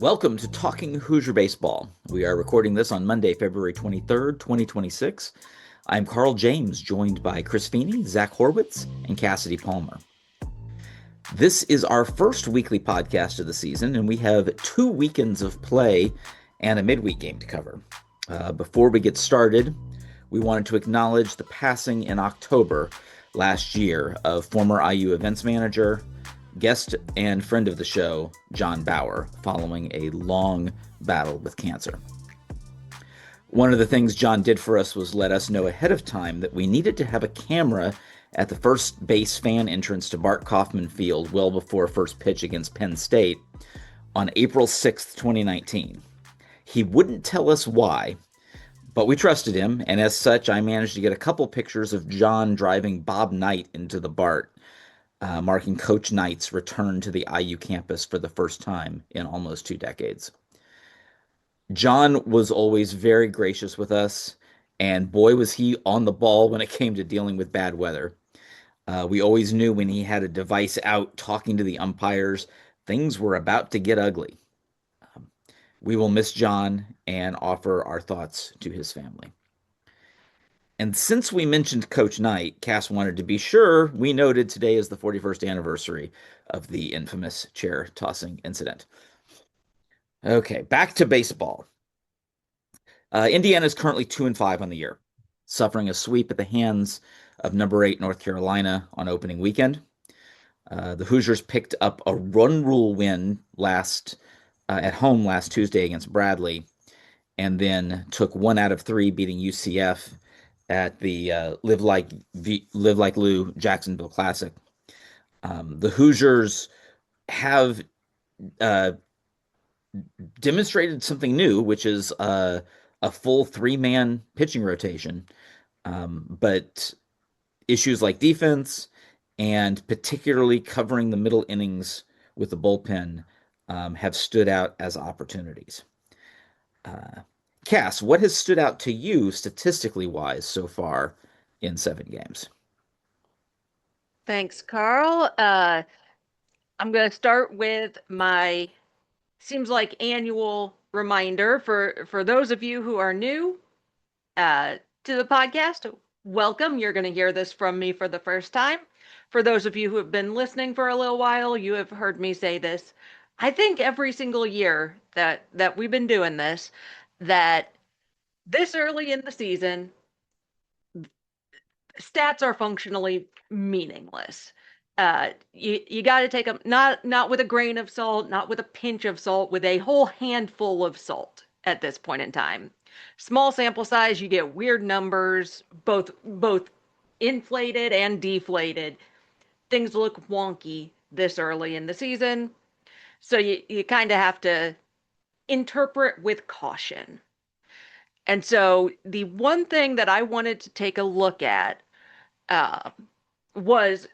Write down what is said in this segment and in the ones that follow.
Welcome to Talking Hoosier Baseball. We are recording this on Monday, February 23rd, 2026. I'm Carl James, joined by Chris Feeney, Zach Horwitz, and Cassidy Palmer. This is our first weekly podcast of the season, and we have 2 weekends of play and a midweek game to cover. Before we get started, we wanted to acknowledge the passing in October last year of former IU events manager, guest and friend of the show, John Bauer, following a long battle with cancer. One of the things John did for us was let us know ahead of time that we needed to have a camera at the first base fan entrance to Bart Kaufman Field well before first pitch against Penn State on April 6th, 2019. He wouldn't tell us why, but we trusted him, and as such, I managed to get a couple pictures of John driving Bob Knight into the BART, marking Coach Knight's return to the IU campus for the first time in almost 2 decades. John was always very gracious with us, and boy, was he on the ball when it came to dealing with bad weather. We always knew when he had a device out talking to the umpires, things were about to get ugly. We will miss John and offer our thoughts to his family. And since we mentioned Coach Knight, Cass wanted to be sure we noted today is the 41st anniversary of the infamous chair tossing incident. Okay, back to baseball. Indiana is currently 2-5 on the year, suffering a sweep at the hands of number 8 North Carolina on opening weekend. The Hoosiers picked up a run rule win at home last Tuesday against Bradley, and then took 1 out of 3, beating UCF at the Live Like Lou Jacksonville Classic. The Hoosiers have uh, demonstrated something new, which is a full 3-man pitching rotation. But issues like defense and particularly covering the middle innings with the bullpen have stood out as opportunities. Uh, Cass, what has stood out to you statistically wise so far in 7 games? Thanks, Carl. I'm going to start with my seems like annual reminder for those of you who are new to the podcast. Welcome. You're going to hear this from me for the first time. For those of you who have been listening for a little while, you have heard me say this. I think every single year that we've been doing this, that this early in the season, stats are functionally meaningless. You got to take them not with a grain of salt, not with a pinch of salt, with a whole handful of salt at this point in time. Small sample size, you get weird numbers, both inflated and deflated. Things look wonky this early in the season, so you kind of have to interpret with caution. And so the one thing that I wanted to take a look at uh, was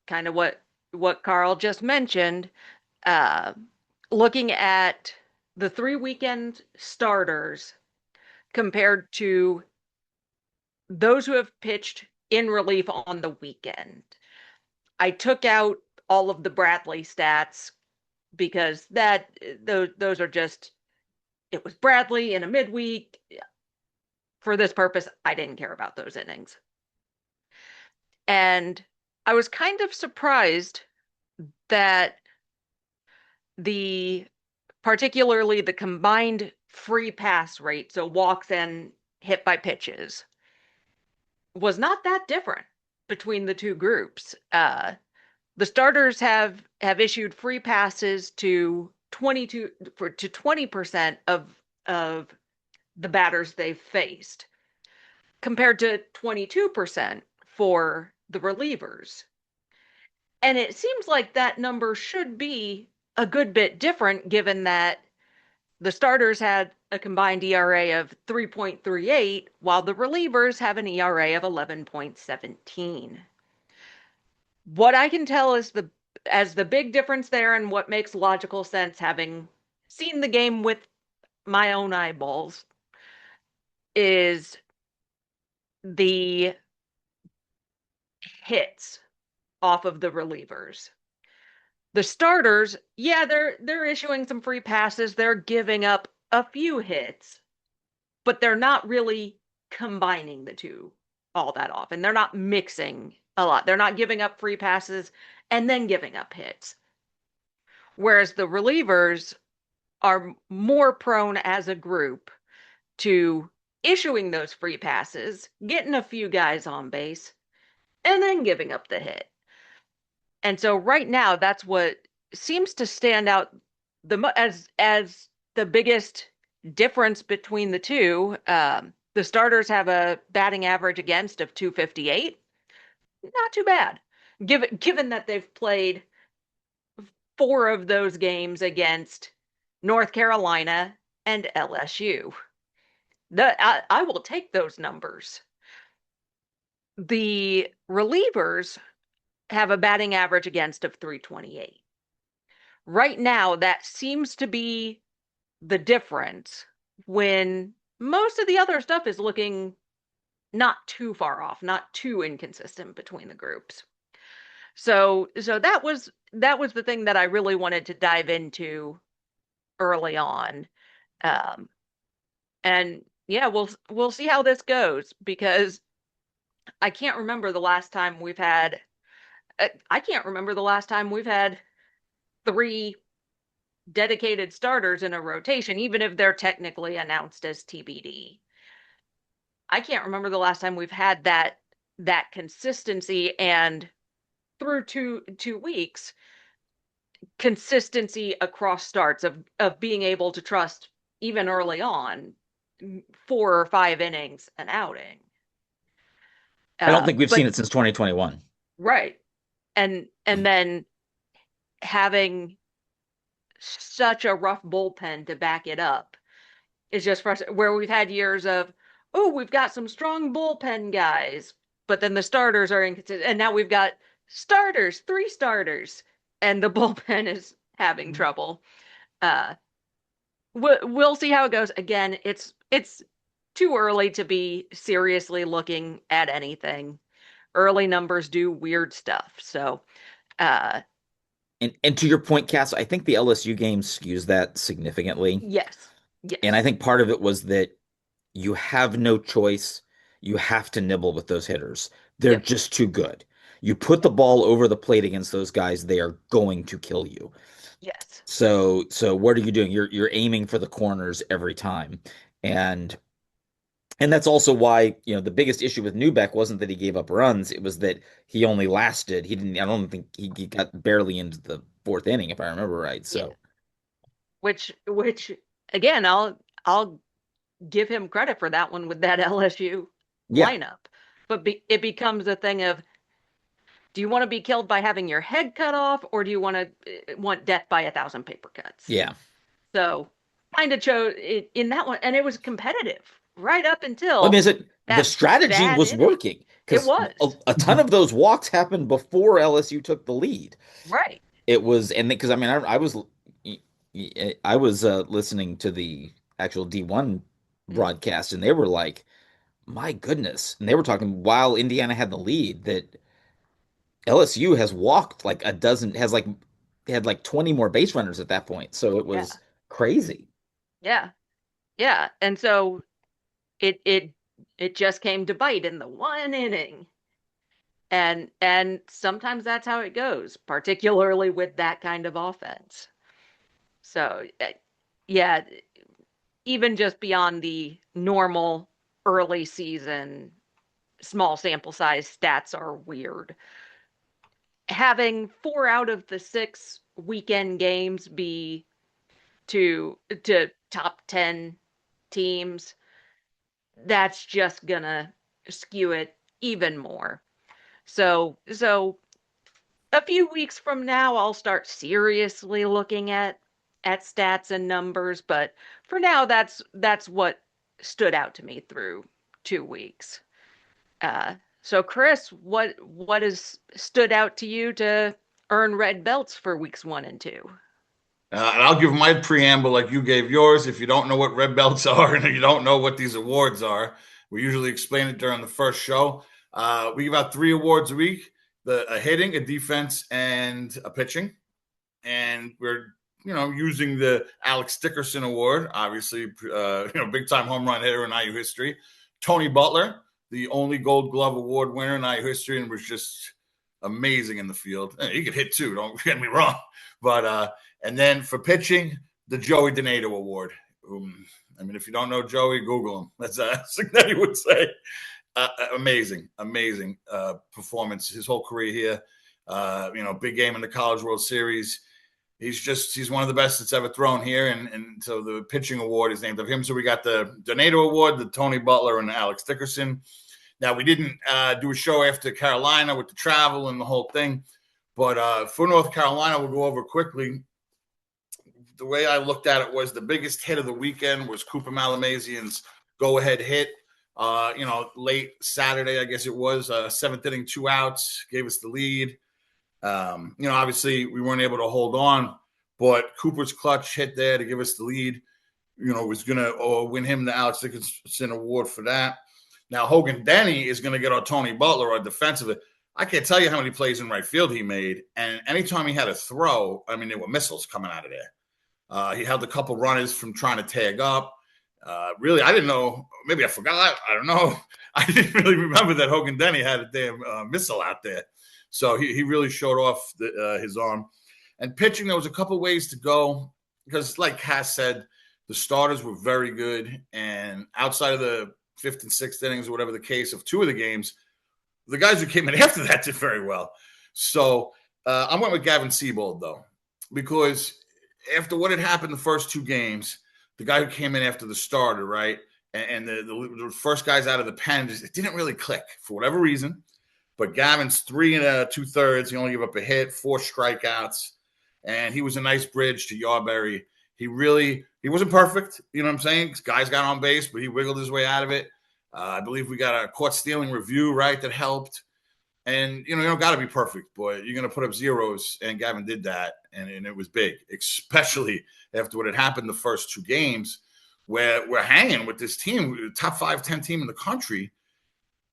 kind of what Carl just mentioned, uh, looking at the 3 weekend starters compared to those who have pitched in relief on the weekend. I took out all of the Bradley stats because those are just it was Bradley in a midweek. For this purpose, I didn't care about those innings. And I was kind of surprised that the particularly the combined free pass rate, so walks and hit by pitches, was not that different between the two groups. The starters have issued free passes to 20% of the batters they've faced, compared to 22% for the relievers. And it seems like that number should be a good bit different given that the starters had a combined ERA of 3.38, while the relievers have an ERA of 11.17. What I can tell is the big difference there and what makes logical sense having seen the game with my own eyeballs is the hits off of the relievers. The starters, yeah, they're issuing some free passes. They're giving up a few hits, but they're not really combining the two all that often. They're not mixing a lot. They're not giving up free passes and then giving up hits. Whereas the relievers are more prone as a group to issuing those free passes, getting a few guys on base, and then giving up the hit. And so right now, that's what seems to stand out as the biggest difference between the two. The starters have a batting average against of 258. Not too bad, given that they've played four of those games against North Carolina and LSU. I will take those numbers. The relievers have a batting average against of 328. Right now, that seems to be the difference when most of the other stuff is looking not too far off, not too inconsistent between the groups. So that was the thing that I really wanted to dive into early on. Um, and yeah, we'll see how this goes because I can't remember the last time we've had I can't remember the last time we've had three dedicated starters in a rotation, even if they're technically announced as TBD. I can't remember the last time we've had that consistency and through two weeks consistency across starts of being able to trust even early on 4 or 5 innings an outing. I don't think we've But seen it since 2021. right, and then having such a rough bullpen to back it up is just frustrating. Where we've had years of, oh, we've got some strong bullpen guys, but then the starters are inconsistent, and now we've got starters, three starters, and the bullpen is having trouble. Uh, we'll see how it goes. Again, it's too early to be seriously looking at anything. Early numbers do weird stuff, so uh, And to your point, Cass, I think the LSU game skews that significantly. yes, And I yes, think part of it was that you have no choice. You have to nibble with those hitters. They're yep, just too good. You put the yep, ball over the plate against those guys, they are going to kill you. yes, So what are you doing? You're aiming for the corners every time. And and that's also why, the biggest issue with Newbeck wasn't that he gave up runs, it was that he only lasted. He didn't I don't think he got barely into the fourth inning, if I remember right. yeah. So Which again, I'll give him credit for that one with that LSU yeah, lineup. But it becomes a thing of, do you want to be killed by having your head cut off, or do you want death by 1,000 paper cuts? yeah. So kind of chose in that one, and it was competitive right up Well, I mean, until is it the that strategy bad was inning. working It because was a ton of those walks happened before LSU took the lead. right. It was, and because I mean, I was listening to the actual D1 Mm, broadcast, and they were like, "My goodness!" And they were talking while Indiana had the lead that LSU has walked like a dozen, had like 20 more base runners at that point. So it yeah, was crazy. yeah, yeah. And so it just came to bite in the one inning. And sometimes that's how it goes, particularly with that kind of offense. So, yeah, even just beyond the normal early season, small sample size stats are weird. Having 4 out of the 6 weekend games be to top 10 teams, that's just gonna skew it even more. So a few weeks from now I'll start seriously looking at stats and numbers, but for now that's what stood out to me through 2 weeks. So Chris, what has stood out to you to earn red belts for weeks 1 and 2? And I'll give my preamble like you gave yours. If you don't know what red belts are and you don't know what these awards are, we usually explain it during the first show. We give out 3 awards a week: a hitting, a defense, and a pitching. and we're using the Alex Dickerson Award, obviously, big time home run hitter in IU history. Tony Butler, the only Gold Glove Award winner in IU history, and was just amazing in the field. He could hit too, don't get me wrong. But and then for pitching, the Joey Donato Award. If you don't know Joey, Google him. That's something that he would say. Amazing performance. His whole career here. Big game in the College World Series. He's one of the best that's ever thrown here. And so the pitching award is named of him. So we got the Donato Award, the Tony Butler, and the Alex Dickerson. Now, we didn't do a show after Carolina with the travel and the whole thing. But for North Carolina, we'll go over quickly. The way I looked at it was the biggest hit of the weekend was Cooper Malamazian's go-ahead hit. Late Saturday, I guess it was, seventh inning, 2 outs, gave us the lead. Obviously we weren't able to hold on, but Cooper's clutch hit there to give us the lead, was going to win him the Alex Dickerson Award for that. Now, Hogan Denny is going to get our Tony Butler, our defensive. I can't tell you how many plays in right field he made. And anytime he had a throw, there were missiles coming out of there. He held a couple runners from trying to tag up. Really, I didn't know. Maybe I forgot. I don't know. I didn't really remember that Hogan Denny had a damn missile out there. So he really showed off his arm. And pitching, there was a couple ways to go because, like Cass said, the starters were very good. And outside of the 5th and 6th innings or whatever the case of 2 of the games, the guys who came in after that did very well. So I went with Gavin Seabold, though, because after what had happened the first 2 games, the guy who came in after the starter, right, and the first guys out of the pen, it didn't really click for whatever reason. But Gavin's 3 2/3. He only gave up a hit, 4 strikeouts, and he was a nice bridge to Yarberry. He wasn't perfect, you know what I'm saying? Guys got on base, but he wiggled his way out of it. I believe we got a caught stealing review, right, that helped. And, you don't got to be perfect, but you're going to put up zeros, and Gavin did that, and it was big, especially after what had happened the first 2 games where we're hanging with this team, top 5-10 team in the country,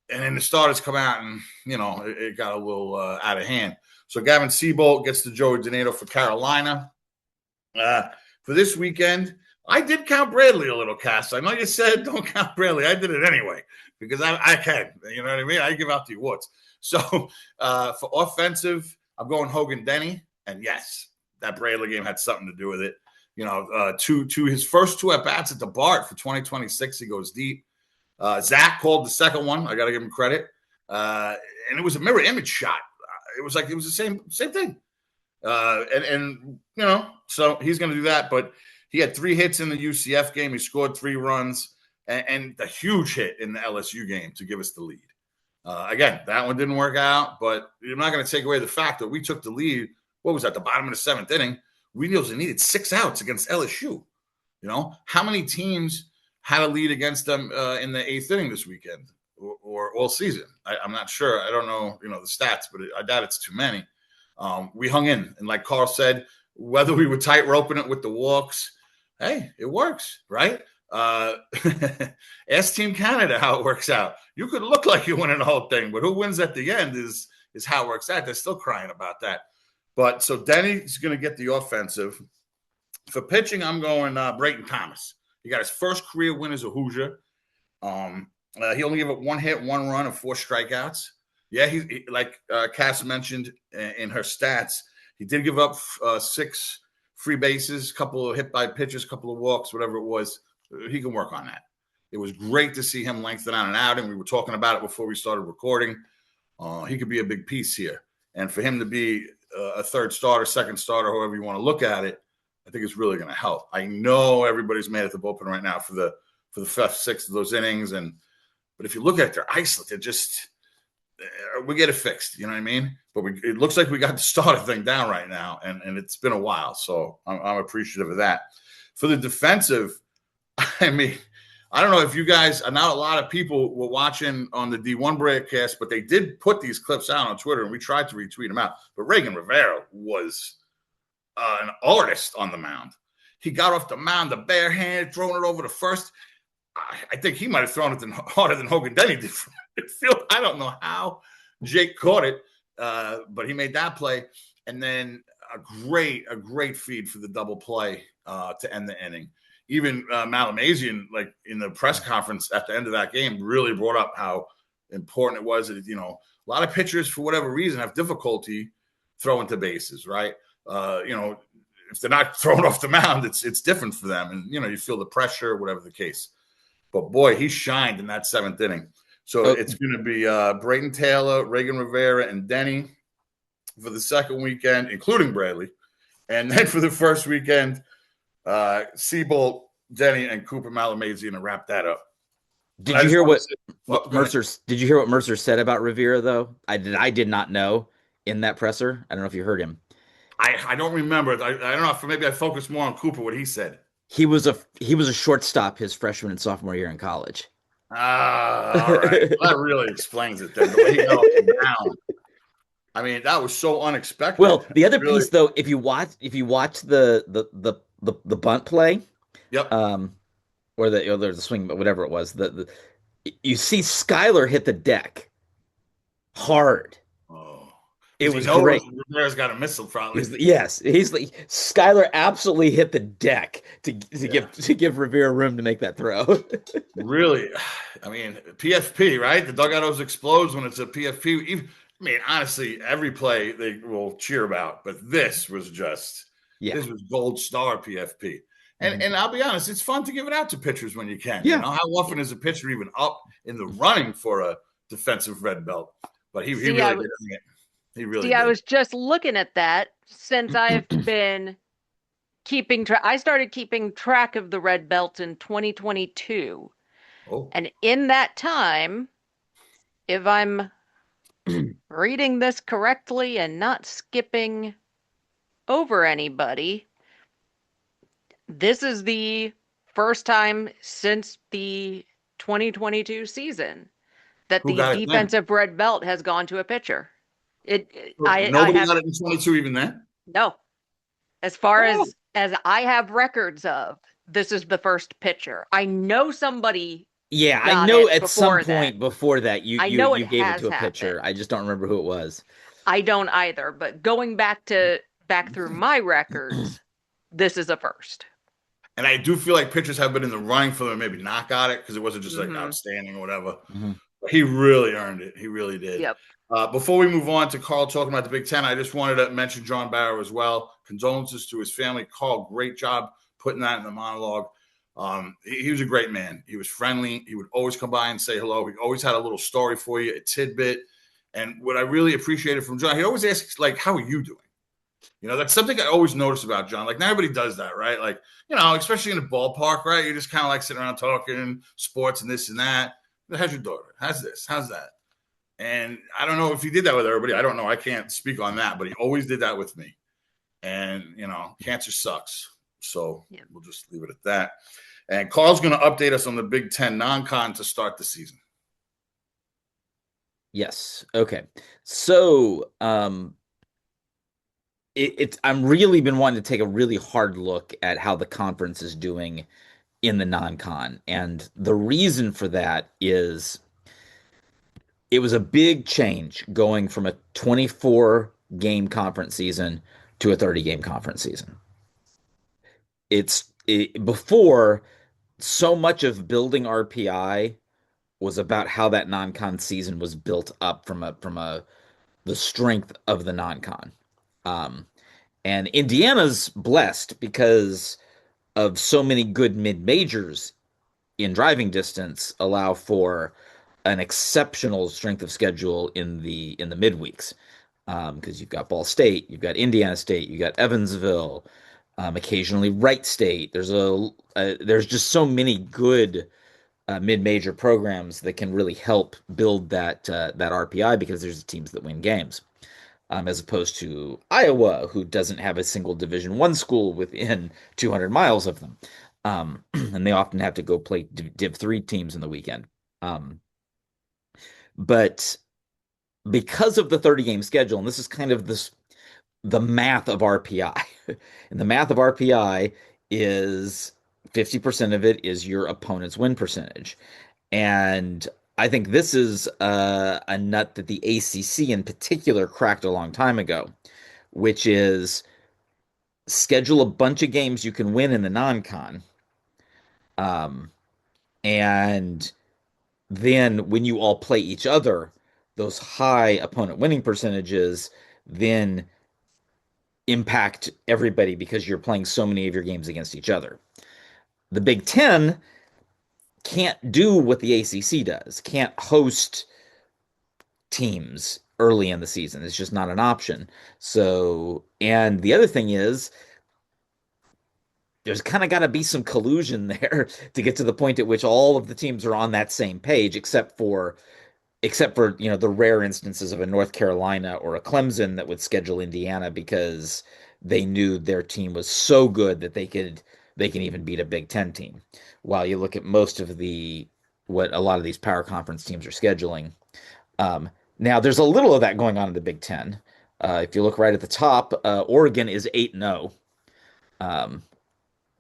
and then the starters come out and, it got a little out of hand. So Gavin Seabold gets the Joey Donato for Carolina. For this weekend, I did count Bradley a little, Cass. I know you said don't count Bradley. I did it anyway because I can. You know what I mean? I give out the awards. So for offensive, I'm going Hogan Denny. And yes, that Bradley game had something to do with it. To his first 2 at-bats at the Bart for 2026, he goes deep. Zach called the second one. I got to give him credit. And it was a mirror image shot. It was the same thing. So he's going to do that. But he had 3 hits in the UCF game. He scored 3 runs and the huge hit in the LSU game to give us the lead. Again, that one didn't work out, but you're not going to take away the fact that we took the lead. What was that? The bottom of the 7th inning. We needed 6 outs against LSU. How many teams had a lead against them in the 8th inning this weekend or all season? I'm not sure. I don't know, the stats, but I doubt it's too many. We hung in, and like Carl said, whether we were tight roping it with the walks, hey, it works, right? Ask Team Canada how it works out. You could look like you're winning the whole thing, but who wins at the end is how it works out. They're still crying about that. But so Denny's going to get the offensive. For pitching, I'm going Brayton Thomas. He got his first career win as a Hoosier. He only gave up 1 hit, 1 run, and 4 strikeouts. Yeah, he like Cass mentioned in her stats, he did give up 6 free bases, a couple of hit by pitches, a couple of walks, whatever it was. He can work on that. It was great to see him lengthen out an outing. We were talking about it before we started recording. He could be a big piece here. And for him to be a 3rd starter, 2nd starter, however you want to look at it, I think it's really going to help. I know everybody's mad at the bullpen right now for the 5th, 6th of those innings. But if you look at their isolate, they're just we get it fixed. You know what I mean? But it looks like we got the starter thing down right now, and it's been a while. So I'm appreciative of that. For the defensive, I don't know if you guys, not a lot of people were watching on the D1 broadcast, but they did put these clips out on Twitter, and we tried to retweet them out. But Reagan Rivera was an artist on the mound. He got off the mound, the bare hand, throwing it over the first. I think he might have thrown it harder than Hogan Denny did from midfield. I don't know how Jake caught it, but he made that play. And then a great feed for the double play to end the inning. Even Malamazian, like in the press conference at the end of that game, really brought up how important it was that, you know, a lot of pitchers, for whatever reason, have difficulty throwing to bases, right? You know, if they're not thrown off the mound, it's different for them. And, you know, you feel the pressure, whatever the case. But, boy, he shined in that seventh inning. So it's going to be Brayton Taylor, Reagan Rivera, and Denny for the second weekend, including Bradley. And then for the first weekend, Seabolt, Denny, and Cooper Malamazian to wrap that up. Did you hear what Mercer? Did you hear what Mercer said about Rivera though? I did not know in that presser. I don't know if you heard him. I don't remember. I don't know if maybe I focused more on Cooper, what he said. He was a shortstop his freshman and sophomore year in college. All right. Well, that really explains it then. The way he got down. I mean, that was so unexpected. Well, the other piece though, if you watch the bunt play, yep. Or there's a swing, but whatever it was, you see Skyler hit the deck hard. Oh, it was great. Rivera's got a missile, probably. He's like Skyler absolutely hit the deck to give Rivera room to make that throw. Really, I mean, PFP, right? The dugout always explodes when it's a PFP. I mean, honestly, every play they will cheer about, but this was just this was gold star PFP. And I'll be honest, it's fun to give it out to pitchers when you can. Yeah. You know, how often is a pitcher even up in the running for a defensive red belt? But he really did it. He really did. I was just looking at that since I've been keeping track. I started keeping track of the red belts in 2022. Oh. And in that time, if I'm reading this correctly and not skipping over anybody, this is the first time since the 2022 season that the defensive red belt has gone to a pitcher. Nobody got it in 22 even then? No. As far as I have records of, this is the first pitcher. I know somebody. Yeah, I know at some point before that you gave it to a pitcher. I just don't remember who it was. I don't either, but going back through my records, this is a first. And I do feel like pitchers have been in the running for them, maybe not got it because it wasn't just like outstanding or whatever. Mm-hmm. But he really earned it. He really did. Yep. Before we move on to Carl talking about the Big Ten, I just wanted to mention John Barrow as well. Condolences to his family. Carl, great job putting that in the monologue. He was a great man. He was friendly. He would always come by and say hello. He always had a little story for you, a tidbit. And what I really appreciated from John, he always asks, like, how are you doing? You know, that's something I always notice about John. Like, not everybody does that, right? Like, you know, especially in a ballpark, right? You're just kind of like sitting around talking sports and this and that. How's your daughter? How's this? How's that? And I don't know if he did that with everybody. I don't know. I can't speak on that, but he always did that with me. And, you know, cancer sucks. So we'll just leave it at that. And Carl's going to update us on the Big Ten non-con to start the season. Yes. Okay. So, I'm really been wanting to take a really hard look at how the conference is doing in the non-con. And the reason for that is it was a big change going from a 24-game conference season to a 30-game conference season. Before, so much of building RPI was about how that non-con season was built up from the strength of the non-con. And Indiana's blessed because of so many good mid-majors in driving distance allow for an exceptional strength of schedule in the midweeks. Because you've got Ball State, you've got Indiana State, you've got Evansville, occasionally Wright State. There's just so many good mid-major programs that can really help build that RPI because there's teams that win games. As opposed to Iowa, who doesn't have a single Division I school within 200 miles of them. And they often have to go play Div 3 teams in the weekend. But because of the 30-game schedule, and this is kind of the math of RPI, and the math of RPI is 50% of it is your opponent's win percentage. And I think this is a nut that the ACC in particular cracked a long time ago, which is schedule a bunch of games you can win in the non-con. Um, and then when you all play each other, those high opponent winning percentages then impact everybody because you're playing so many of your games against each other. The Big Ten can't do what the ACC does, can't host teams early in the season. It's just not an option. So, and the other thing is, there's kind of got to be some collusion there to get to the point at which all of the teams are on that same page, except for the rare instances of a North Carolina or a Clemson that would schedule Indiana because they knew their team was so good that they can even beat a Big Ten team. While you look at most of what a lot of these power conference teams are scheduling. Now there's a little of that going on in the Big Ten. If you look right at the top, Oregon is 8-0.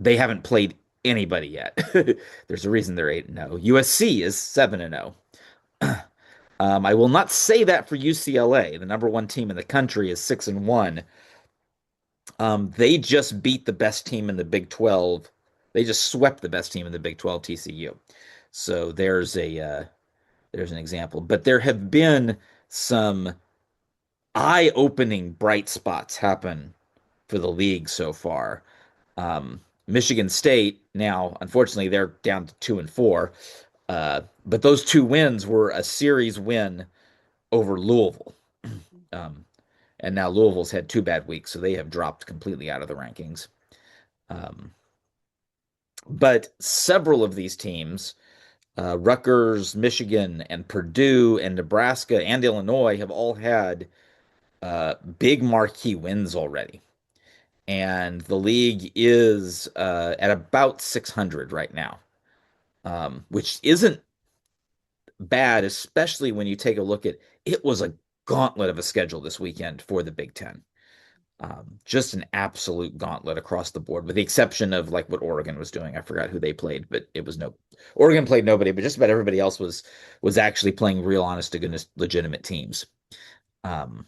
They haven't played anybody yet. There's a reason they're 8-0. USC is 7-0. I will not say that for UCLA. The number one team in the country is 6-1. They just beat the best team in the Big 12. They just swept the best team in the Big 12, TCU. So there's an example. But there have been some eye-opening bright spots happen for the league so far. Michigan State now, unfortunately, they're down to 2-4. But those two wins were a series win over Louisville. And now Louisville's had two bad weeks, so they have dropped completely out of the rankings. But several of these teams, Rutgers, Michigan, and Purdue, and Nebraska, and Illinois, have all had big marquee wins already. And the league is at about 600 right now, which isn't bad, especially when you take a look at it was a gauntlet of a schedule this weekend for the Big Ten. Just an absolute gauntlet across the board, with the exception of like what Oregon was doing. I forgot who they played, but it was Oregon played nobody, but just about everybody else was actually playing real, honest to goodness, legitimate teams. But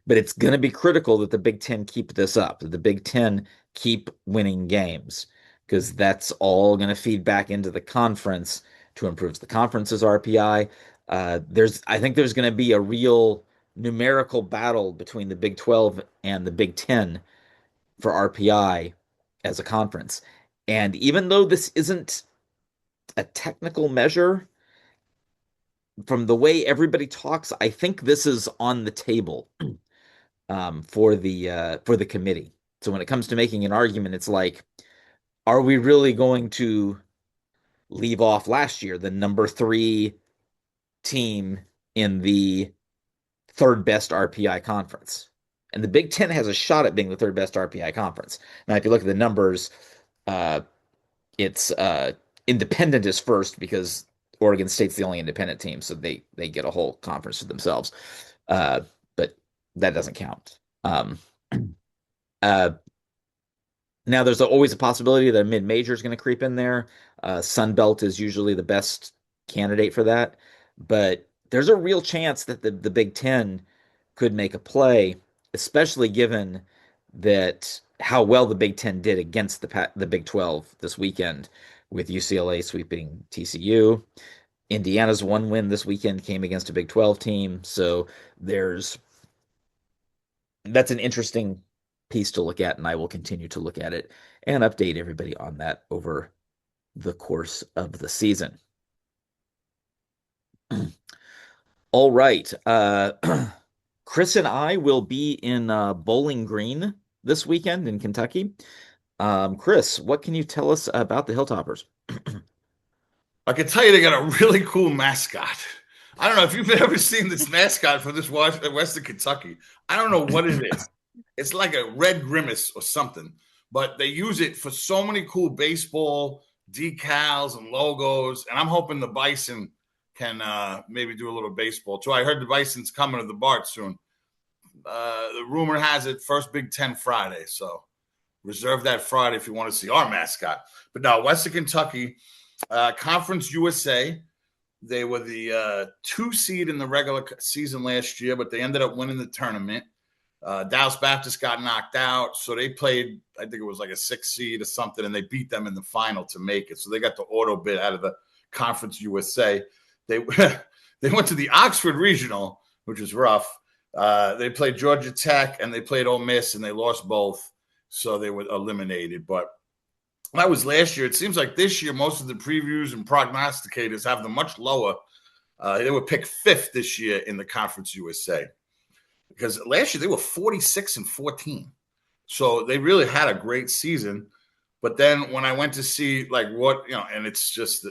it's going to be critical that the Big Ten keep this up, that the Big Ten keep winning games, because that's all going to feed back into the conference to improve the conference's RPI. I think there's going to be a real numerical battle between the Big 12 and the Big 10 for RPI as a conference. And even though this isn't a technical measure, from the way everybody talks, I think this is on the table for the committee. So when it comes to making an argument, it's like, are we really going to leave off last year, the number 3 team in the third best RPI conference? And the Big Ten has a shot at being the third best RPI conference. Now, if you look at the numbers, it's independent is first because Oregon State's the only independent team, so they get a whole conference to themselves. But that doesn't count. Now, there's always a possibility that a mid-major is going to creep in there. Sun Belt is usually the best candidate for that. But there's a real chance that the Big Ten could make a play, especially given that how well the Big Ten did against the Big 12 this weekend, with UCLA sweeping TCU. Indiana's one win this weekend came against a Big 12 team. So that's an interesting piece to look at, and I will continue to look at it and update everybody on that over the course of the season. All right. Chris and I will be in Bowling Green this weekend in Kentucky. Chris, what can you tell us about the Hilltoppers? I can tell you they got a really cool mascot. I don't know if you've ever seen this mascot for this Western Kentucky. I don't know what it is. It's like a red grimace or something, but they use it for so many cool baseball decals and logos, and I'm hoping the Bison can maybe do a little baseball too. I heard the Bison's coming to the Bart soon. The rumor has it first Big Ten Friday, so reserve that Friday if you want to see our mascot. But no, Western Kentucky, Conference USA. They were the 2 seed in the regular season last year, but they ended up winning the tournament. Dallas Baptist got knocked out, so they played, I think it was like a 6 seed or something, and they beat them in the final to make it. So they got the auto bid out of the Conference USA. They they went to the Oxford Regional, which was rough. They played Georgia Tech and they played Ole Miss, and they lost both, so they were eliminated. But that was last year. It seems like this year most of the previews and prognosticators have them much lower. They were picked 5th this year in the Conference USA. Because last year they were 46-14. So they really had a great season. But then when I went to see like what, and it's just,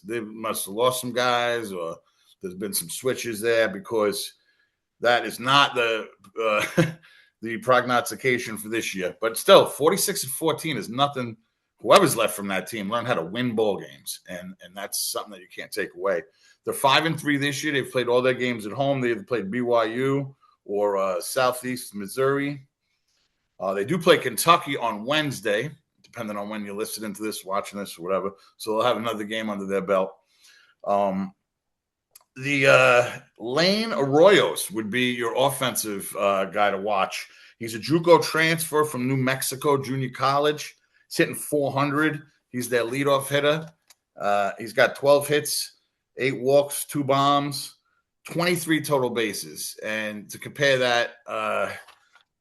they must have lost some guys, or there's been some switches there, because that is not the the prognostication for this year. But still, 46-14 is nothing. Whoever's left from that team learned how to win ball games. And that's something that you can't take away. They're 5-3 this year. They've played all their games at home. They either played BYU or Southeast Missouri. They do play Kentucky on Wednesday, depending on when you're listening to this, watching this, or whatever. So they'll have another game under their belt. The Lane Arroyos would be your offensive guy to watch. He's a JUCO transfer from New Mexico Junior College. He's hitting 400. He's their leadoff hitter. He's got 12 hits, 8 walks, 2 bombs, 23 total bases. And to compare that,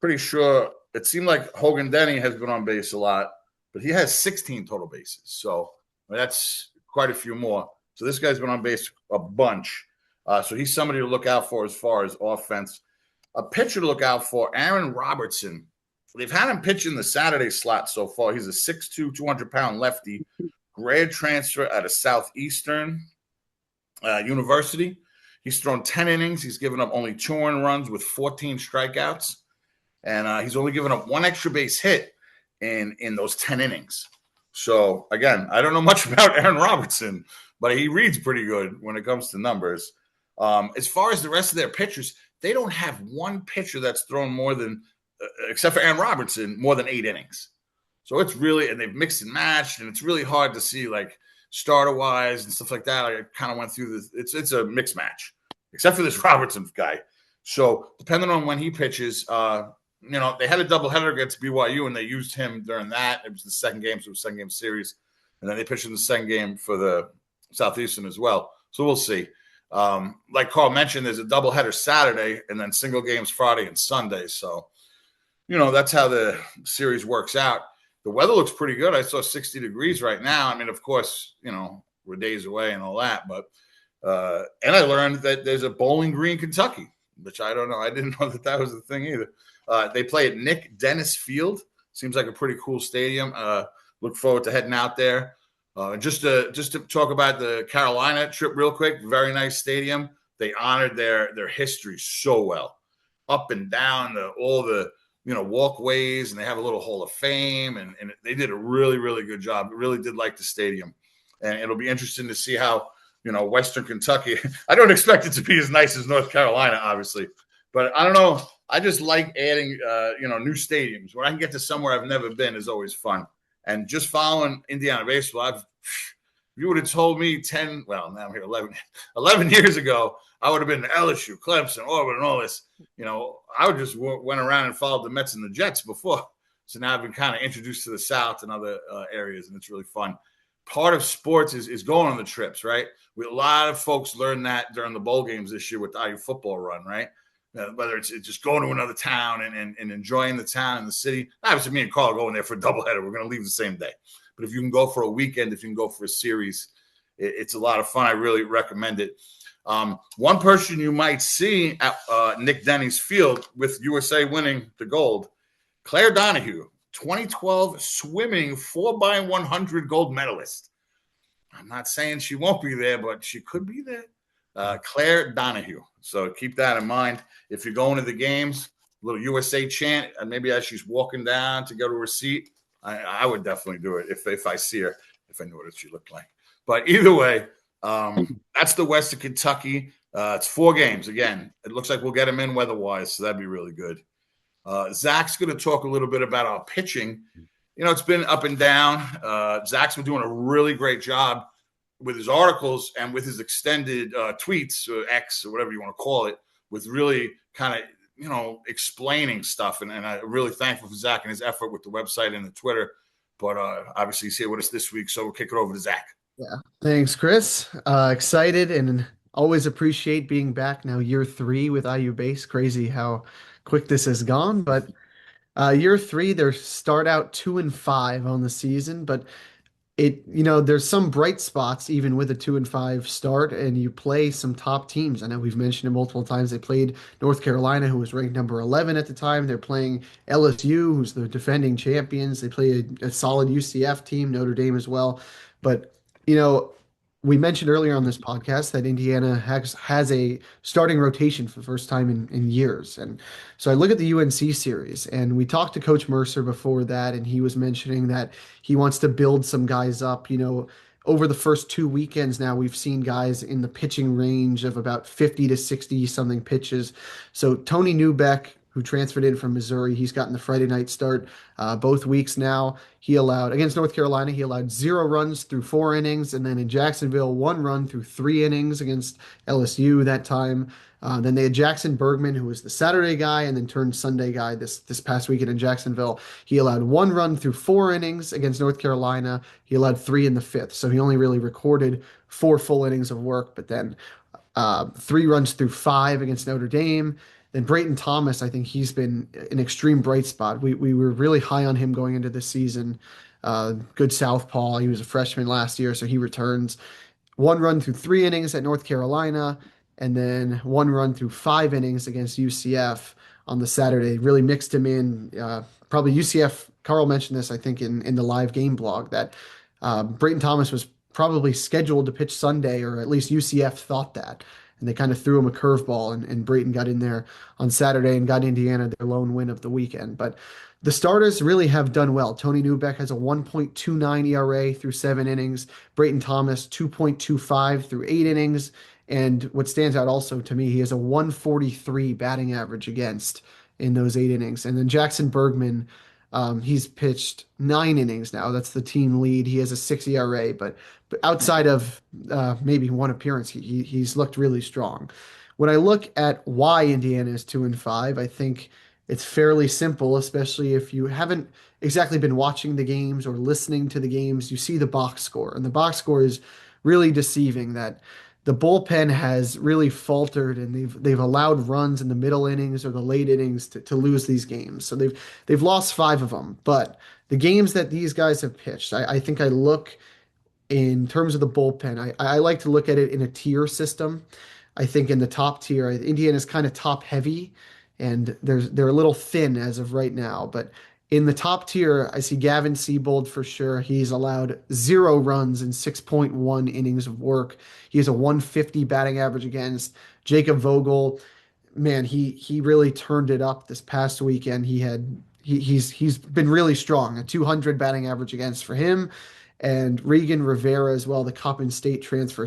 pretty sure it seemed like Hogan Denny has been on base a lot, but he has 16 total bases. So that's quite a few more. So this guy's been on base a bunch. So he's somebody to look out for as far as offense. A pitcher to look out for, Aaron Robertson. They've had him pitch in the Saturday slot so far. He's a 6'2", 200-pound lefty, grad transfer out of Southeastern University. He's thrown 10 innings. He's given up only 2 earned runs with 14 strikeouts. And he's only given up 1 extra base hit in those 10 innings. So, again, I don't know much about Aaron Robertson, but he reads pretty good when it comes to numbers. As far as the rest of their pitchers, they don't have one pitcher that's thrown more than, except for Aaron Robertson, more than 8 innings. So it's really, and they've mixed and matched, and it's really hard to see, like, starter-wise and stuff like that. I kind of went through this. It's a mixed match, except for this Robertson guy. So depending on when he pitches, they had a doubleheader against BYU, and they used him during that. It was the second game, so it was a second-game series. And then they pitched in the second game for the Southeastern as well. So we'll see. Like Carl mentioned, there's a doubleheader Saturday and then single games Friday and Sunday. So, that's how the series works out. The weather looks pretty good. I saw 60 degrees right now. I mean, of course, we're days away and all that. But and I learned that there's a Bowling Green, Kentucky, which I don't know. I didn't know that was the thing either. They play at Nick Dennis Field. Seems like a pretty cool stadium. Look forward to heading out there. Just to talk about the Carolina trip real quick, very nice stadium. They honored their history so well, up and down all the walkways, and they have a little Hall of Fame, and they did a really, really good job. Really did like the stadium, and it'll be interesting to see how Western Kentucky. I don't expect it to be as nice as North Carolina, obviously, but I don't know. I just like adding new stadiums. When I can get to somewhere I've never been is always fun. And just following Indiana baseball, if you would have told me now I'm here 11 years ago, I would have been to LSU, Clemson, Auburn, and all this. I would just went around and followed the Mets and the Jets before. So now I've been kind of introduced to the South and other areas, and it's really fun. Part of sports is going on the trips, right? A lot of folks learned that during the bowl games this year with the IU football run, right? Whether it's just going to another town and enjoying the town and the city. Obviously, me and Carl are going there for a doubleheader. We're going to leave the same day. But if you can go for a weekend, if you can go for a series, it's a lot of fun. I really recommend it. One person you might see at Nick Denny's Field with USA winning the gold, Claire Donahue, 2012 swimming 4x100 gold medalist. I'm not saying she won't be there, but she could be there. Claire Donahue. So keep that in mind. If you're going to the games, a little USA chant, and maybe as she's walking down to go to her seat, I would definitely do it if I see her, if I knew what she looked like. But either way, that's the West of Kentucky. It's 4 games. Again, it looks like we'll get them in weather-wise, so that'd be really good. Zach's going to talk a little bit about our pitching. It's been up and down. Zach's been doing a really great job with his articles and with his extended tweets or X or whatever you want to call it, with really kind of explaining stuff. And I'm really thankful for Zach and his effort with the website and the Twitter. But obviously he's here with us this week, so we'll kick it over to Zach. Yeah. Thanks, Chris. Excited and always appreciate being back now year 3 with IU Base. Crazy how quick this has gone, but year 3, they start out 2-5 on the season, but there's some bright spots even with a 2-5 start, and you play some top teams. I know we've mentioned it multiple times. They played North Carolina, who was ranked number 11 at the time. They're playing LSU, who's the defending champions. They play a solid UCF team, Notre Dame as well. But, you know, we mentioned earlier on this podcast that Indiana has a starting rotation for the first time in years. And so I look at the UNC series, and we talked to Coach Mercer before that, and he was mentioning that he wants to build some guys up. Over the first 2 weekends now, we've seen guys in the pitching range of about 50 to 60 something pitches. So Tony Newbeck, who transferred in from Missouri, he's gotten the Friday night start both weeks now. Against North Carolina, he allowed 0 runs through 4 innings, and then in Jacksonville, 1 run through 3 innings against LSU that time. Then they had Jackson Bergman, who was the Saturday guy and then turned Sunday guy this past weekend in Jacksonville. He allowed 1 run through 4 innings against North Carolina. He allowed 3 in the 5th, so he only really recorded 4 full innings of work, but then 3 runs through 5 against Notre Dame. Then Brayton Thomas, I think he's been an extreme bright spot. We were really high on him going into this season. Good southpaw. He was a freshman last year, so he returns. 1 run through 3 innings at North Carolina, and then 1 run through 5 innings against UCF on the Saturday. Really mixed him in. Probably UCF, Carl mentioned this, I think, in the live game blog, that Brayton Thomas was probably scheduled to pitch Sunday, or at least UCF thought that. And they kind of threw him a curveball, and Brayton got in there on Saturday and got Indiana their lone win of the weekend. But the starters really have done well. Tony Newbeck has a 1.29 ERA through 7 innings. Brayton Thomas, 2.25 through 8 innings. And what stands out also to me, he has a 143 batting average against in those 8 innings. And then Jackson Bergman, he's pitched 9 innings now. That's the team lead. He has a 6 ERA, but outside of maybe 1 appearance, he's looked really strong. When I look at why Indiana is 2-5, I think it's fairly simple, especially if you haven't exactly been watching the games or listening to the games. You see the box score, and the box score is really deceiving. That the bullpen has really faltered, and they've allowed runs in the middle innings or the late innings to lose these games. So they've lost 5 of them. But the games that these guys have pitched, I think I look in terms of the bullpen. I like to look at it in a tier system. I think in the top tier, Indiana's kind of top heavy, and they're a little thin as of right now. But in the top tier, I see Gavin Siebold for sure. He's allowed 0 runs in 6.1 innings of work. He has a 150 batting average against. Jacob Vogel, man, he really turned it up this past weekend. He's been really strong. A 200 batting average against for him. And Regan Rivera as well, the Coppin State transfer.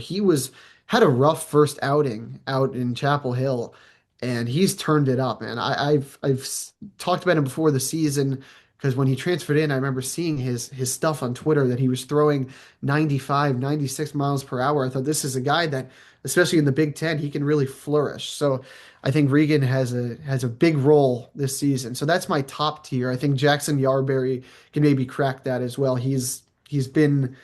Had a rough first outing out in Chapel Hill, and he's turned it up, man. I've talked about him before the season, because when he transferred in, I remember seeing his stuff on Twitter that he was throwing 95, 96 miles per hour. I thought, this is a guy that, especially in the Big Ten, he can really flourish. So I think Regan has a big role this season. So that's my top tier. I think Jackson Yarberry can maybe crack that as well. He's been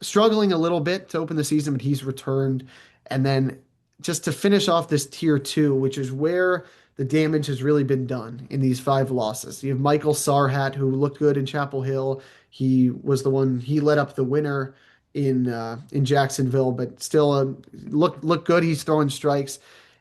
struggling a little bit to open the season, but he's returned. And then just to finish off this tier 2, which is where the damage has really been done in these 5 losses. You have Michael Sarhat, who looked good in Chapel Hill. He was the one, he led up the winner in Jacksonville, but still looked good. He's throwing strikes.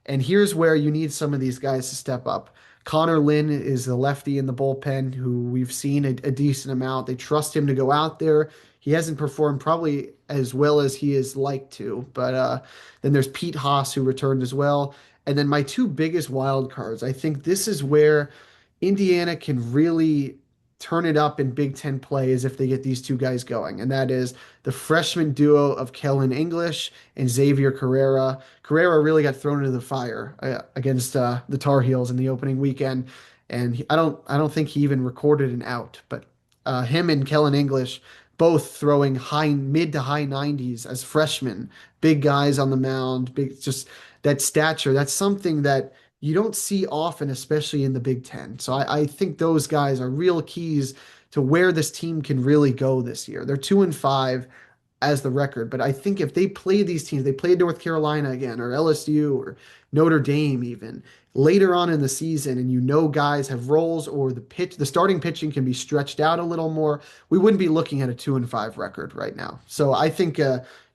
And here's where you need some of these guys to step up. Connor Lynn is the lefty in the bullpen, who we've seen a decent amount. They trust him to go out there. He hasn't performed probably as well as he is like to, but then there's Pete Haas, who returned as well. And then my 2 biggest wild cards, I think this is where Indiana can really turn it up in Big Ten play, is if they get these 2 guys going. And that is the freshman duo of Kellen English and Xavier Carrera. Carrera really got thrown into the fire against the Tar Heels in the opening weekend. And I don't think he even recorded an out, but him and Kellen English both throwing mid to high 90s as freshmen, big guys on the mound, big, just that stature. That's something that you don't see often, especially in the Big Ten. So I think those guys are real keys to where this team can really go this year. They're 2-5 as the record. But I think if they play these teams, they played North Carolina again, or LSU, or Notre Dame even later on in the season, and guys have roles, or the starting pitching can be stretched out a little more, we wouldn't be looking at a 2-5 record right now. So I think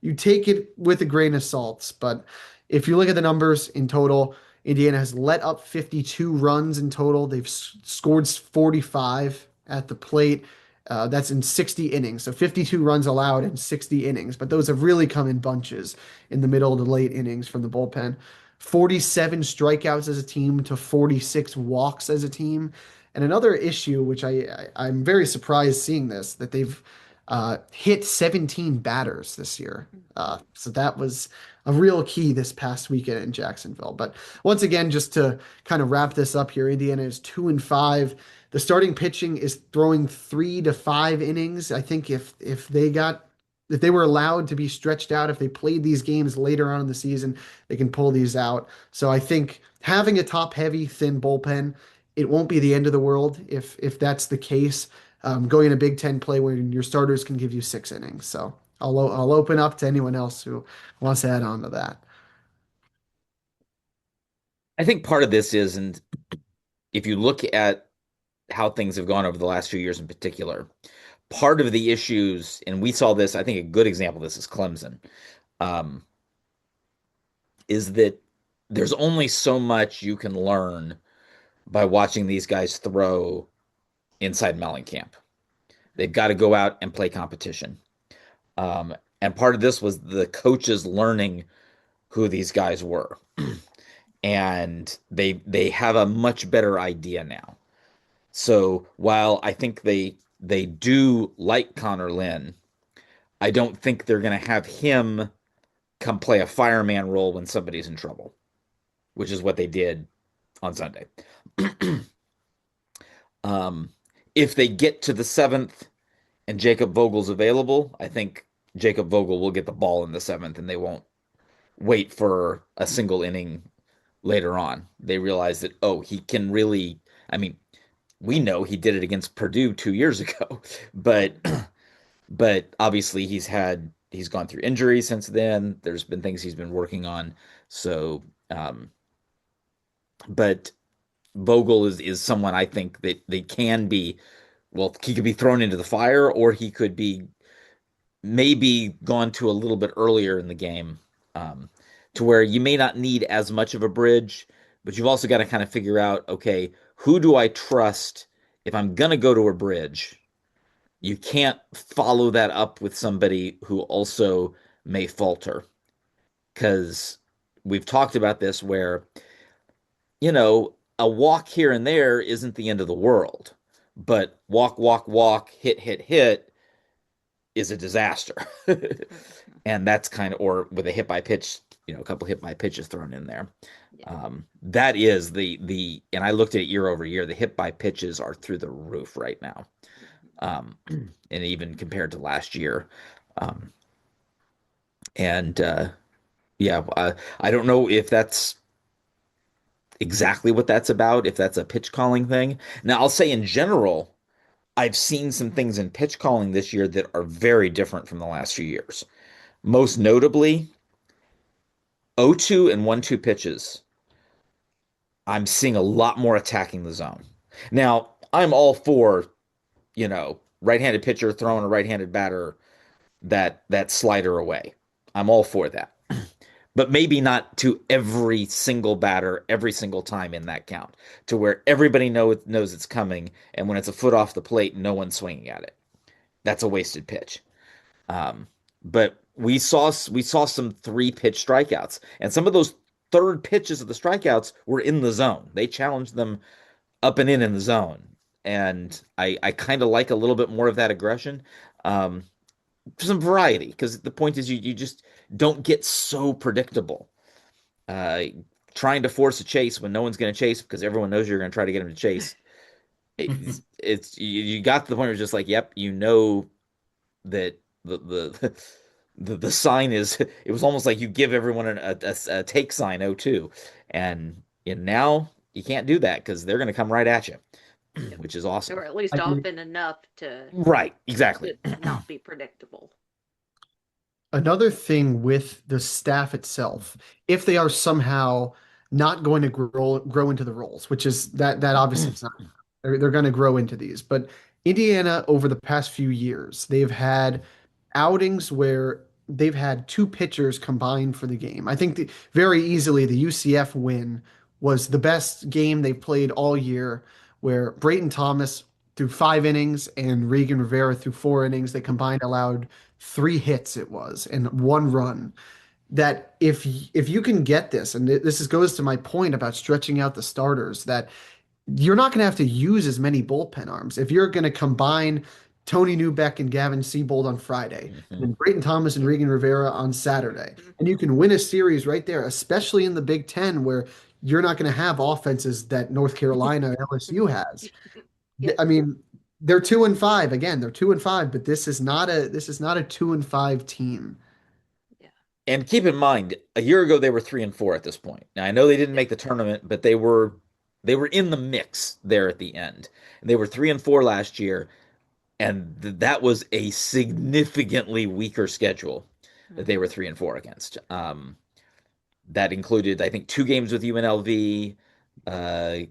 you take it with a grain of salt. But if you look at the numbers in total, Indiana has let up 52 runs in total. They've scored 45 at the plate. That's in 60 innings. So 52 runs allowed in 60 innings, but those have really come in bunches in the middle to late innings from the bullpen. 47 strikeouts as a team to 46 walks as a team. And another issue, which I'm very surprised seeing this, that they've hit 17 batters this year. So that was a real key this past weekend in Jacksonville. But once again, just to kind of wrap this up here, Indiana is 2-5. The starting pitching is throwing 3 to 5 innings. I think if they were allowed to be stretched out, if they played these games later on in the season, they can pull these out. So I think having a top-heavy, thin bullpen, it won't be the end of the world if that's the case. Going in a Big Ten play where your starters can give you 6 innings. So I'll open up to anyone else who wants to add on to that. I think part of this is, and if you look at how things have gone over the last few years in particular, part of the issues, and we saw this, I think a good example of this is Clemson, is that there's only so much you can learn by watching these guys throw inside Mellencamp. They've got to go out and play competition. And part of this was the coaches learning who these guys were. And they have a much better idea now. So while I think they do like Connor Lynn, I don't think they're going to have him come play a fireman role when somebody's in trouble, which is what they did on Sunday. If they get to the 7th and Jacob Vogel's available, I think Jacob Vogel will get the ball in the 7th, and they won't wait for a single inning later on. They realize that, oh, he can really, I mean, we know he did it against Purdue 2 years ago, but obviously he's gone through injuries since then. There's been things he's been working on. So, but Vogel is someone I think that they can be, well, he could be thrown into the fire, or he could be maybe gone to a little bit earlier in the game, to where you may not need as much of a bridge, but you've also got to kind of figure out, okay, who do I trust if I'm going to go to a bridge? You can't follow that up with somebody who also may falter, because we've talked about this where, a walk here and there isn't the end of the world, but walk, hit is a disaster. And that's kind of, or with a hit by pitch, a couple hit by pitches thrown in there. Yeah. That is and I looked at it year over year, the hit by pitches are through the roof right now. And even compared to last year. I don't know if that's exactly what that's about, if that's a pitch calling thing. Now, I'll say in general, I've seen some things in pitch calling this year that are very different from the last few years. Most notably, 0-2 and 1-2 pitches. I'm seeing a lot more attacking the zone. Now, I'm all for, right-handed pitcher throwing a right-handed batter that slider away. I'm all for that. But maybe not to every single batter, every single time in that count, to where everybody knows it's coming, and when it's a foot off the plate, no one's swinging at it. That's a wasted pitch. But we saw some 3-pitch strikeouts, and some of those third pitches of the strikeouts were in the zone. They challenged them up and in the zone, and I kind of like a little bit more of that aggression. Some variety, because the point is you just don't get so predictable. Trying to force a chase when no one's going to chase because everyone knows you're going to try to get him to chase. You got to the point where it's just like, yep, that the sign is. It was almost like you give everyone a take sign 0-2, and And now you can't do that because they're going to come right at you, which is awesome. Or at least I mean, often enough to Right, exactly. not be predictable. another thing with the staff itself, if they are somehow not going to grow into the roles, which is that obviously it's not. They're going to grow into these. But Indiana, over the past few years, they've had outings where they've had two pitchers combined for the game. I think very easily the UCF win was the best game they've played all year, where Brayton Thomas threw 5 innings and Regan Rivera threw 4 innings. They combined allowed 3 hits, it was, and 1 run. That if you can get this, and goes to my point about stretching out the starters, that you're not going to have to use as many bullpen arms. If you're going to combine Tony Newbeck and Gavin Seabold on Friday, and then Brayton Thomas and Regan Rivera on Saturday, and you can win a series right there, especially in the Big Ten where you're not going to have offenses that North Carolina, LSU has. Yes. I mean, they're 2-5 again. They're 2-5, but this is not a 2-5 team. And keep in mind, a year ago they were 3-4 at this point. Now I know they didn't make the tournament, but they were in the mix there at the end. And they were 3-4 last year, and that was a significantly weaker schedule that they were 3-4 against. That included, I think, 2 games with UNLV. Now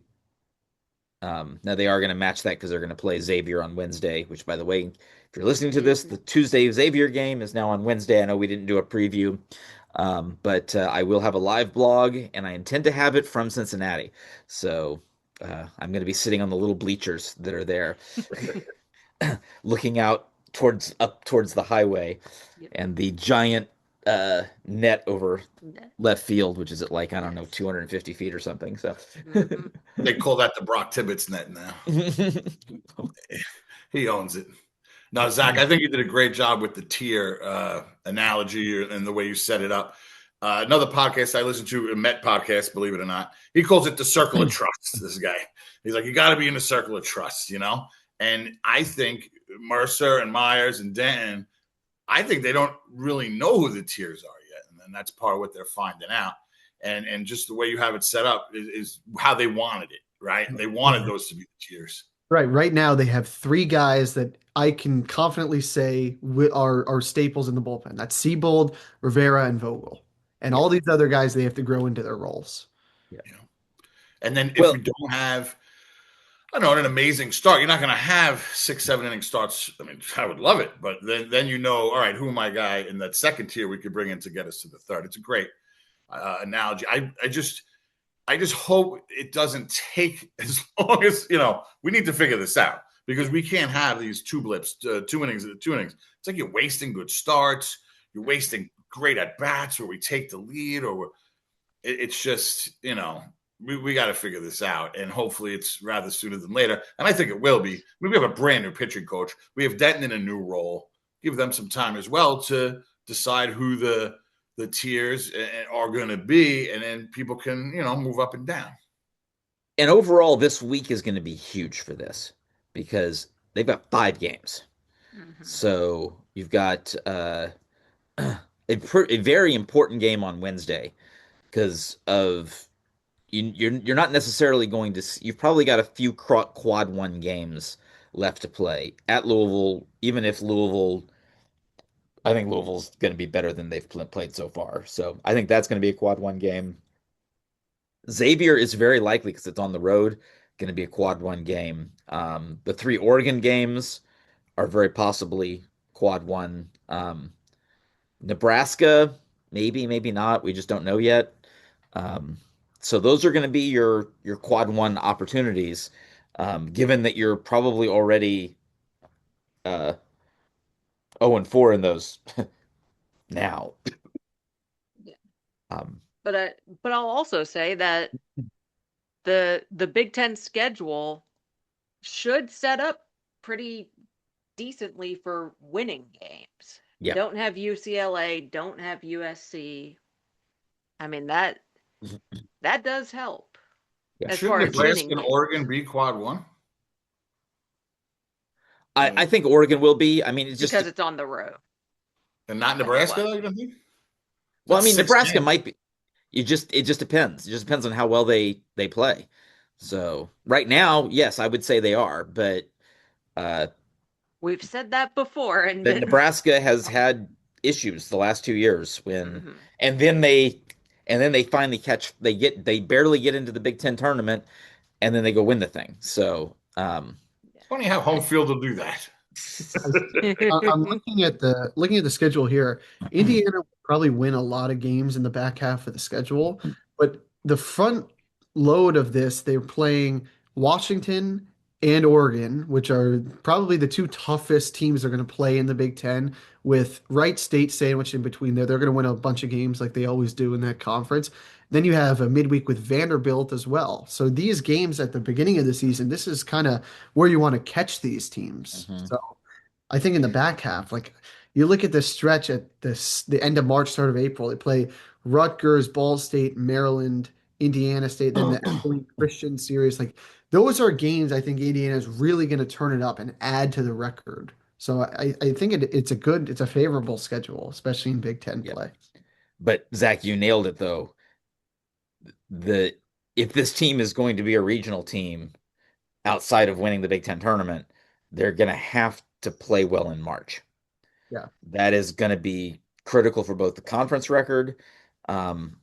they are going to match that because they're going to play Xavier on Wednesday, which, by the way, if you're listening to this, the Tuesday Xavier game is now on Wednesday. I know we didn't do a preview, but I will have a live blog, and I intend to have it from Cincinnati. So I'm going to be sitting on the little bleachers that are there, looking out up towards the highway and the giant net over left field, which is at like, I don't know, 250 feet or something. So they call that the Brock Tibbetts net now. He owns it. Now, Zach, I think you did a great job with the tier analogy and the way you set it up. Another podcast I listen to, a Met podcast, believe it or not, he calls it the circle of trust. This guy, he's like, you got to be in the circle of trust, you know? And I think Mercer and Myers and Denton, I think they don't really know who the tiers are yet. And then that's part of what they're finding out. And just the way you have it set up is how they wanted it, right? They wanted those to be the tiers. Right now, they have 3 guys that I can confidently say are staples in the bullpen. That's Seabold, Rivera, and Vogel. And all these other guys, they have to grow into their roles. Yeah. And then if you don't have, I don't know, an amazing start, you're not going to have 6-7 inning starts. I mean, I would love it, but then you know, all right, who my guy in that second tier we could bring in to get us to the third. It's a great analogy. I just hope it doesn't take as long as, you know, we need to figure this out because we can't have these 2 blips, 2 innings. It's like you're wasting good starts. You're wasting great at bats where we take the lead it's just, you know, we got to figure this out. And hopefully it's rather sooner than later. And I think it will be. We have a brand new pitching coach. We have Denton in a new role. Give them some time as well to decide who the tiers are going to be, and then people can, you know, move up and down. And overall, this week is going to be huge for this because they've got 5 games. So you've got a very important game on Wednesday because of you're not necessarily going to. You've probably got a few quad 1 games left to play at Louisville, even if I think Louisville's going to be better than they've played so far. So I think that's going to be a quad 1 game. Xavier is very likely because it's on the road, going to be a quad 1 game. The 3 Oregon games are very possibly quad 1. Nebraska, maybe not. We just don't know yet. So those are going to be your quad 1 opportunities, given that you're probably already 0-4 in those now. But I'll also say that the Big Ten schedule should set up pretty decently for winning games. Yeah. Don't have UCLA, don't have USC. I mean that does help. Yeah. As Shouldn't far as Nebraska winning and Oregon be quad 1? I think Oregon will be. I mean, it's just because it's on the road. And not Nebraska, though, you don't think? Well, I mean, Nebraska games. might be. it just depends. It just depends on how well they play. So right now, yes, I would say they are, but uh, We've said that before and but been Nebraska has had issues the last 2 years Mhm. and then they finally they barely get into the Big Ten tournament and then they go win the thing. So Funny how home field will do that. I'm looking at the schedule here. Indiana will probably win a lot of games in the back half of the schedule, but the front load of this, they're playing Washington and Oregon, which are probably the two toughest teams they're going to play in the Big Ten, with Wright State sandwiched in between there. They're going to win a bunch of games like they always do in that conference. Then you have a midweek with Vanderbilt as well. So these games at the beginning of the season, this is kind of where you want to catch these teams. mhm. So I think in the back half, like you look at this stretch at the end of March, start of April, they play Rutgers, Ball State, Maryland, Indiana State, then the Abilene Christian series. Like those are games I think Indiana is really going to turn it up and add to the record. So I think it's a favorable schedule, especially in Big Ten Yeah. play. But Zach, you nailed it though. The If this team is going to be a regional team outside of winning the Big Ten tournament, they're going to have to play well in March. Yeah. That is going to be critical for both the conference record um,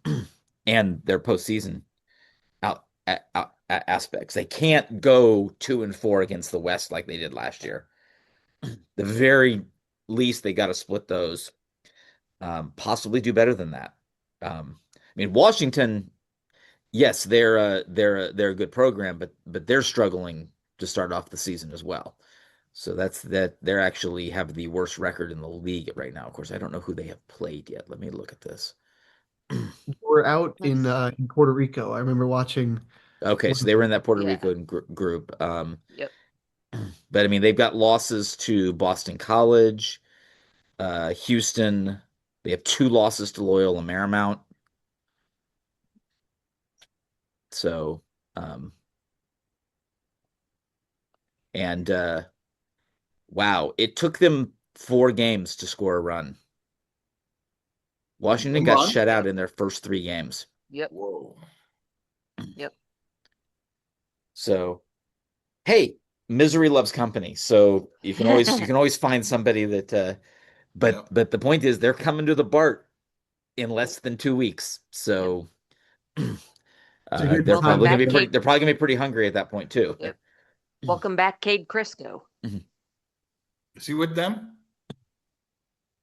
and their postseason aspects. They can't go 2-4 against the West like they did last year. The very least, they got to split those. Possibly do better than that. I mean, Washington, yes, they're a good program, but they're struggling to start off the season as well. So that's that they're actually have the worst record in the league right now. Of course, I don't know who they have played yet. Let me look at this. We're out in Puerto Rico. I remember watching. Okay, so they were in that Puerto Yeah. Rico group. Yep. But I mean, they've got losses to Boston College, Houston. They have 2 losses to Loyola Marymount. So, and wow, it took them 4 games to score a run. Washington got Run? shut out in their first 3 games. Yep. Whoa. Yep. So, hey, misery loves company. So you can always find somebody that. But the point is, they're coming to the Bart in less than 2 weeks. So a good they're time probably to gonna be get pretty. They're probably gonna be pretty hungry at that point too. Yep. Welcome back, Cade Crisco. Is he with them?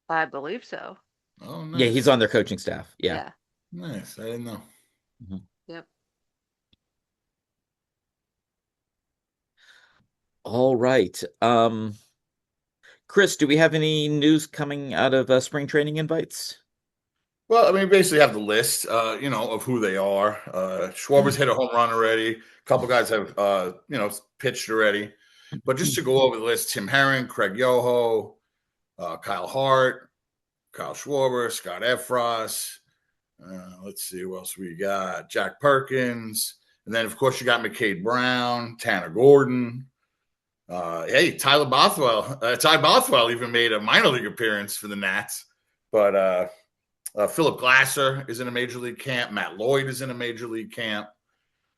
I believe so. Oh, nice. Yeah, he's on their coaching staff. Yeah. Nice. I didn't know. Yep. All right. Chris, do we have any news coming out of spring training invites? Well, I mean, basically have the list, of who they are. Schwarber's hit a home run already. A couple guys have, pitched already. But just to go over the list, Tim Herring, Craig Yoho, Kyle Hart, Kyle Schwarber, Scott Efros. Let's see who else we got. Jack Perkins. And then, of course, you got McCade Brown, Tanner Gordon. Hey, Ty Bothwell even made a minor league appearance for the Nats. But Philip Glasser is in a major league camp. Matt Lloyd is in a major league camp.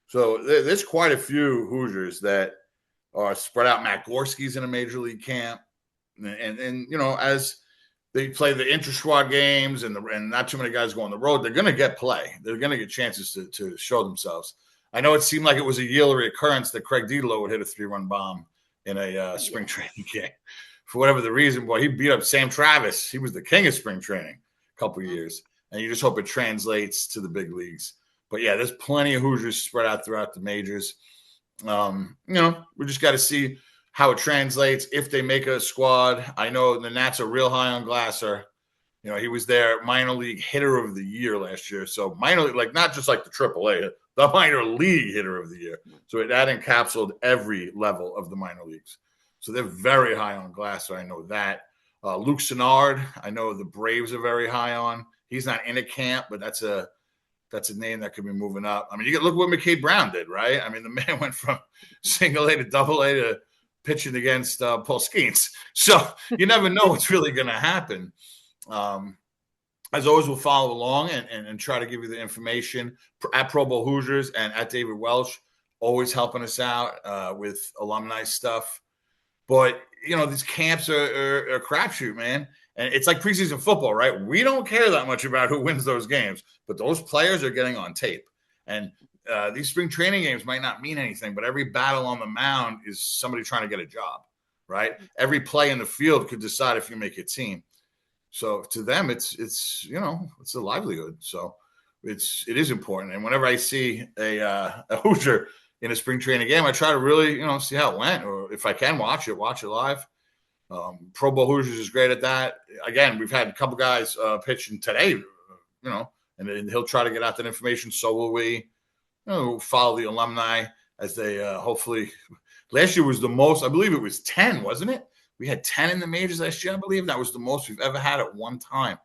So there's quite a few Hoosiers that are spread out. Matt Gorski's in a major league camp. And as they play the intra-squad games and not too many guys go on the road, they're going to get play. They're going to get chances to show themselves. I know it seemed like it was a yearly occurrence that Craig Didlo would hit a 3-run bomb in a spring training game. For whatever the reason, boy, he beat up Sam Travis. He was the king of spring training a couple of years. And you just hope it translates to the big leagues. But, yeah, there's plenty of Hoosiers spread out throughout the majors. We just got to see how it translates if they make a squad. I know the Nats are real high on Glasser. He was their minor league hitter of the year last year. So minor league, not just like the AAA, the minor league hitter of the year. So that encapsulated every level of the minor leagues. So they're very high on Glasser. I know that. Luke Sennard, I know the Braves are very high on. He's not in a camp, but that's a name that could be moving up. I mean, you can look what McCade Brown did, right? I mean, the man went from single A to double A to pitching against Paul Skeens. So you never know what's really going to happen. as always, we'll follow along and try to give you the information at Pro Bowl Hoosiers and at David Welsh, always helping us out with alumni stuff. But, these camps are a crapshoot, man. And it's like preseason football, right? We don't care that much about who wins those games, but those players are getting on tape. And these spring training games might not mean anything, but every battle on the mound is somebody trying to get a job, right? Every play in the field could decide if you make a team. So to them, it's a livelihood. So it is important. And whenever I see a Hoosier in a spring training game, I try to really, see how it went, or if I can watch it live. Pro Bowl Hoosiers is great at that. Again, we've had a couple guys pitching today, and then he'll try to get out that information. So will we. Follow the alumni as they hopefully. Last year was the most. I believe it was 10, wasn't it? We had 10 in the majors last year, I believe. That was the most we've ever had at one time.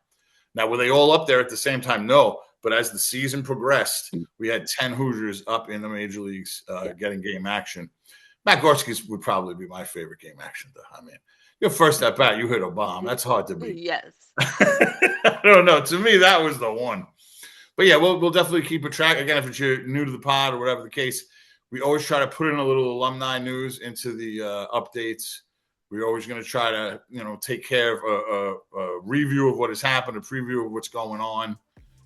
Now, were they all up there at the same time? No. But as the season progressed, we had 10 Hoosiers up in the major leagues getting game action. Matt Gorski's would probably be my favorite game action. I mean, your first at bat, you hit a bomb. That's hard to beat. Yes. I don't know. To me, that was the one. But yeah, we'll definitely keep a track. Again, if you're new to the pod or whatever the case, we always try to put in a little alumni news into the updates. We're always going to try to, take care of a review of what has happened, a preview of what's going on.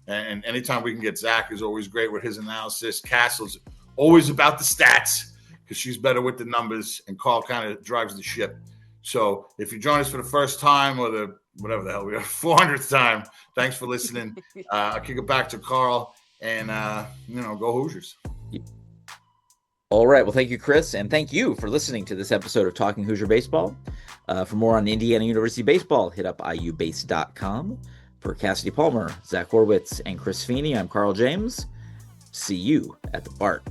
And anytime we can get Zach is always great with his analysis. Castle's always about the stats because she's better with the numbers, and Carl kind of drives the ship. So if you join us for the first time or the whatever the hell we are, 400th time, thanks for listening. I'll kick it back to Carl and, go Hoosiers. All right. Well, thank you, Chris. And thank you for listening to this episode of Talking Hoosier Baseball. For more on Indiana University baseball, hit up iubase.com. For Cassidy Palmer, Zach Horwitz, and Chris Feeney, I'm Carl James. See you at the Bart.